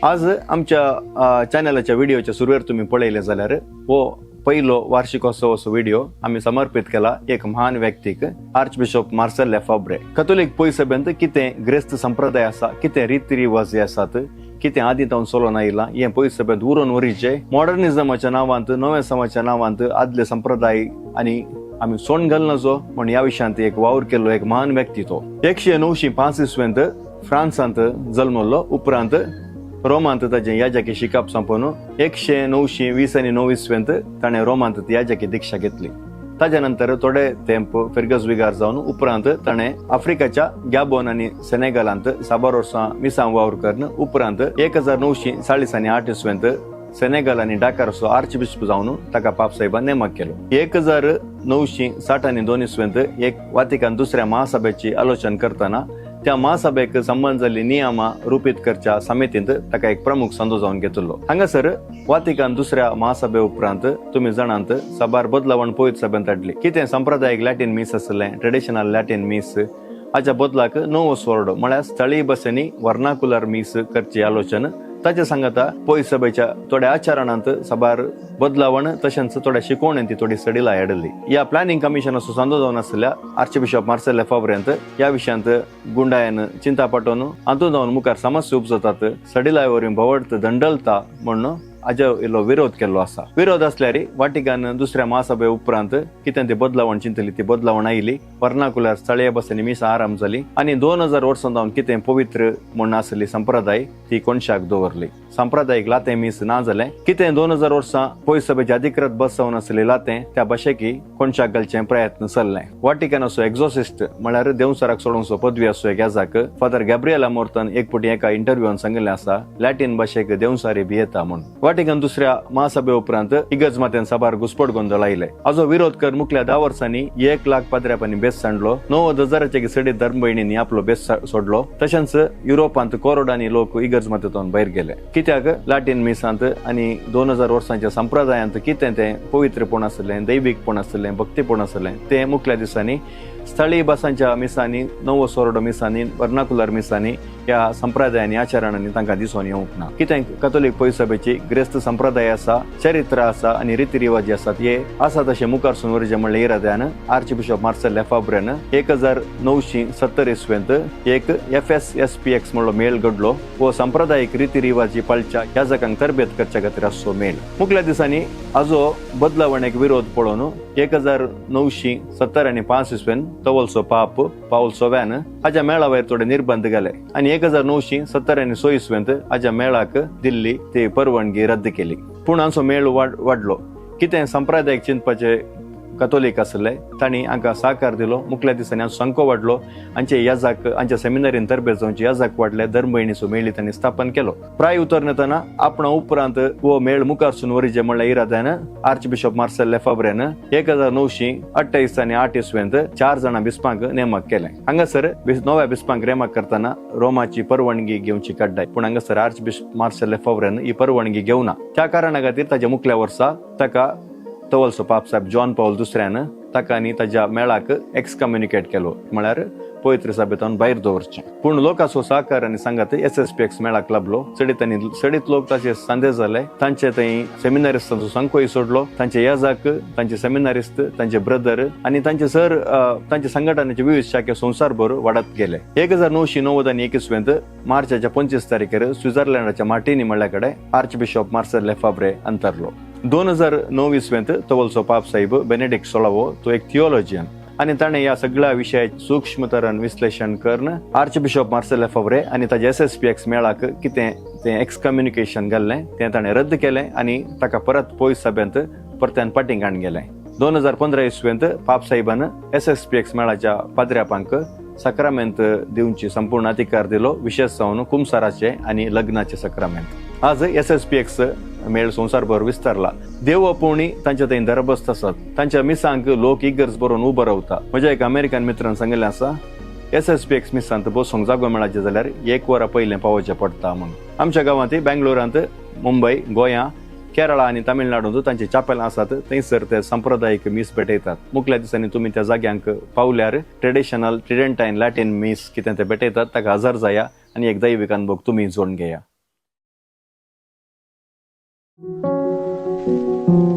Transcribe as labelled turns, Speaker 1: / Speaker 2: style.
Speaker 1: आज आमच्या चॅनलाच्या व्हिडिओच्या सुरवेर तुम्ही पळयले जाल्यार वो पहिलो वार्षिकोत्सव असो व्हिडिओ आम्ही समर्पित केला एक महान व्यक्तीक archbishop Marcel Lefebvre. Catholic पयसभेंत कितें ग्रेस्त संप्रदाय आसा, कितें रीती रिवाज आसात, कितें आदीं तावन चलोन आयला हें पयसभेंत उरून वरीचे मॉडर्निझमाच्या नांवांत नवेसमाच्या नांवांत आदले संप्रदाय आनी आम्ही सोंड घालनाचो म्हण ह्या विशयांत एक वावर केल्लो एक महान व्यक्ती तो. 1905 इसवेंत फ्रांसांत जल्मलो. उपरांत रोमांत ताजें याजकी शिकप संपून 1920 इसवेंत ताणें रोमांत याजकी दीक्षा घेतली. ताज्या नंतर थोडे तेंप फिरगजविगार जावन उपरांत ताणें आफ्रिकाच्या गॅबोन आनी सेनेगलांत साबार वर्सां मिसां वावर करून उपरांत 1948 इसवेंत सेनेगल आनी डाकार असो आर्च बिशप जावन ताका पापसाहेबान नेमक केलो. 1962 इसवेंत एक वातिकान दुसऱ्या महासभेची आलोचना करतना त्या महासभेक संबंध जाल्ली नियमां रूपीत करच्या समितींत ताका एक प्रमुख संदो जावन घेतलो. हांगासर वातिकान दुसऱ्या महासभे उपरांत तुम्ही जाणांत साबार बदलावण पयत सभेंत हाडली. कितें संप्रदायिक लॅटीन मीस आसलें, ट्रेडिशनल लॅटीन मीस, हाच्या बदलाक नवो सोर्ड म्हळ्यार स्थळीय भाशेनी वर्नाकुलर मीस करची आलोचना. ताच्या सांगता पयस सभेच्या थोड्या आचरणांत साबार बदलावण तशेंच थोड्या शिकवण्यांत ती थोडी सडिलाय हाडली. ह्या प्लॅनिंग कमिशन असो संदो जावन आसलेल्या आर्च बिशप मार्सेल लेफेब्रेंत ह्या विशयांत गुंडायन चिंता पटोवन हातूंत जावन मुखार समस्या उपजतात, सडिलाय वरवीं भोंवडत दंडलता म्हणून हाजो इल्लो विरोध केल्लो आसा. विरोध आसल्यार वाटिकान दुसऱ्या महासभे उपरांत कितें ती बदलावण चिंतली ती बदलावण आयली. वर्नाकुलर स्थळीय भाशेनी मिसां आराम जाली आनी 2000 वर्सां जावन कितें पवित्र म्हण आसली संप्रदाय ती कोणशाक दवरली. सांप्रदायिक लातें मीस ना जालें. कितें 2000 वर्सां पयस सभेची अधिकृत बस जावन आसली लातें त्या भाशेकी कोणशाक घालचे प्रयत्न चल्ले. वाटिकान असो एक्झॉसिस्ट म्हळ्यार देवसराक सोडूंचो पदवी असो एक याजाक फादर गॅब्रिएला मोर्तन एक पुटी एका इंटरव्यून सांगिल्लें आसा लॅटीन भाशेक देवसारी बी येता म्हूण. वाटिकान दुसऱ्या महासभे उपरांत इगर्ज मातेन साबार घुसपट गोंधळ आयले. हाजो विरोध कर मुखल्या 10 वर्सांनी 1 लाख पाद्र्यापांनी बेस सांडलो. 90,000चे सडीत धर्मभयणींनी आपलो बेस सोडलो. तशेंच युरोपांत करोडांनी लोक इगर्ज मातेतून भायर गेले. कित्याक लॅटीन मिसांत आनी 2000 वर्सांच्या संप्रदायांत कितें तें पवित्रपण आसलें, दैवीकपण आसलें, भक्तीपण आसलें तें मुखल्या दिसांनी स्थळीय भासांच्या मिसांनी, नवो सोर्ड मिसांनी, वर्नाकुलर मिसांनी ह्या संप्रदायांनी आचरणांनी तांकां दिसून येवंक ना. कितें कॅथोलिक पयसभेची ग्रेस्त संप्रदाय आसा, चरित्र आसा आनी रिती रिवाज आसात हे आसा तशें मुखार सुन व्हरचें म्हणलें इराद्यान आर्च बिशप मार्सेल लेफेब्रेन 1970 इसवेंत एक FSSPX म्हणलो मेळ घडलो. हो संप्रदायिक रिती रिवाजी पाळच्या याजकांक तरबेत करच्या खातीर असो मेळ. मुखल्या दिसांनी हाजो बदलावणेक विरोध पळोवन 1970 आनी 5 इसवेंत तवलसो पाप पाऊल 6 हाच्या मेळावेर थोडे निर्बंध घाले आनी 1970 आनी 6 इसवेंत हाच्या मेळाक दिल्ली ती परवानगी रद्द केली. पूण हांचो मेळ वाडलो. कितें संप्रदायिक चिंतपाचे कॅथोलिक आसले तांणी हांकां सहकार दिलो. मुखल्या दिसांनी हांचो संख्या वाडलो. हांचे याजक हांच्या सेमिनारीन तरबेत जावचे याजक वाडले. धर्मभयणीचो मेळ तांणी स्थापन केलो. प्राय उतर येतना आपणा उपरांत हो मेळ मुखार सुन व्हरचें म्हणल्या इराद्यान आर्च बिशप मार्सेल लेफेब्रेन 1928 आनी 8 इसवेंत 4 जाणां बिस्पांक नेमक केलें. हांगासर नव्या बिस्पांक नेमक करतना रोमाची परवानगी घेवची काडटाय. पूण हांगासर आर्च बिशप मार्सेल लेफेब्रेन ही परवानगी घेवना. त्या कारणा खातीर ताच्या मुखल्या वर्सा ताका तवलसो पाप साहेब जॉन पॉल दुसऱ्यान ताका आनी ताच्या मेळाक एक्सकम्युनिकेट केलो म्हळ्यार पवित्र सभेतून भायर दवरचें. पूण लोकांचो सहकार आनी सांगात SSPX मेळाक लाभलो. सडीत लोक ताचे सांदे जाले. तांचे थंय सेमिनारिस्टांचो संख्योय सोडलो. तांचे याजक, तांचे सेमिनारिस्ट, तांचे ब्रदर आनी तांचे सर तांचे संघटनाचे विविध शाखे संवसारभर वाडत गेले. 1991 इसवेंत मार्चाच्या 25 तारखेर स्वित्झर्लंडाच्या मार्टिनी मळ्या कडेन आर्च बिशप मार्सेल लेफेब्रे अंतरलो. 2009 इसवेंत तवलसो पाप साहेब बेनेडिक्ट 16 तो एक थिओलॉजियन आनी ताणें ह्या सगळ्या विशयाचें सूक्ष्मतरान विश्लेषण करून आर्च बिशप मार्सेल लेफेब्रे आनी ताच्या SSPX मेळाक कितें तें एक्सकम्युनिकेशन घाल्लें तें ताणें रद्द केलें आनी ताका परत पयस सभेंत परत्यान पाटींग हाडून गेलें. 2015 इसवेंत पाप साहेबान SSPX मेळाच्या पाद्र्यापांक सक्रामेंत दिवची संपूर्ण अधिकार दिलो, विशेष जावन कुमसाराचे आनी लग्नाचे सक्रामेंत. आज SSPX मेळ संवसारभर विस्तारला. देव अपोवणी तांच्या थंय दरबस्त आसात. तांच्या मिसांक लोक इगर्ज बरोवन उबो रावता. म्हज्या एक अमेरिकन मित्रान सांगिल्लें आसा SSPX मिसांत बसूंक जागो मेळाचे जाल्यार 1 वरां पयलें पावोवचें पडटा म्हणून. आमच्या गांवांत बेंगलोरांत, मुंबय, गोंया, केरळा आनी तामिळनाडूंत तांचे चापेल आसात. थंयसर ते संप्रदायिक मीस भेटयतात. मुखल्या दिसांनी तुमी त्या जाग्यांक पावल्यार ट्रेडिशनल ट्रिडेंटायन लॅटीन मीस कितें ते भेटयतात ताका हजर जाया आनी एक दैवीक अनुभव तुमी जोडून घेया.
Speaker 2: आहे.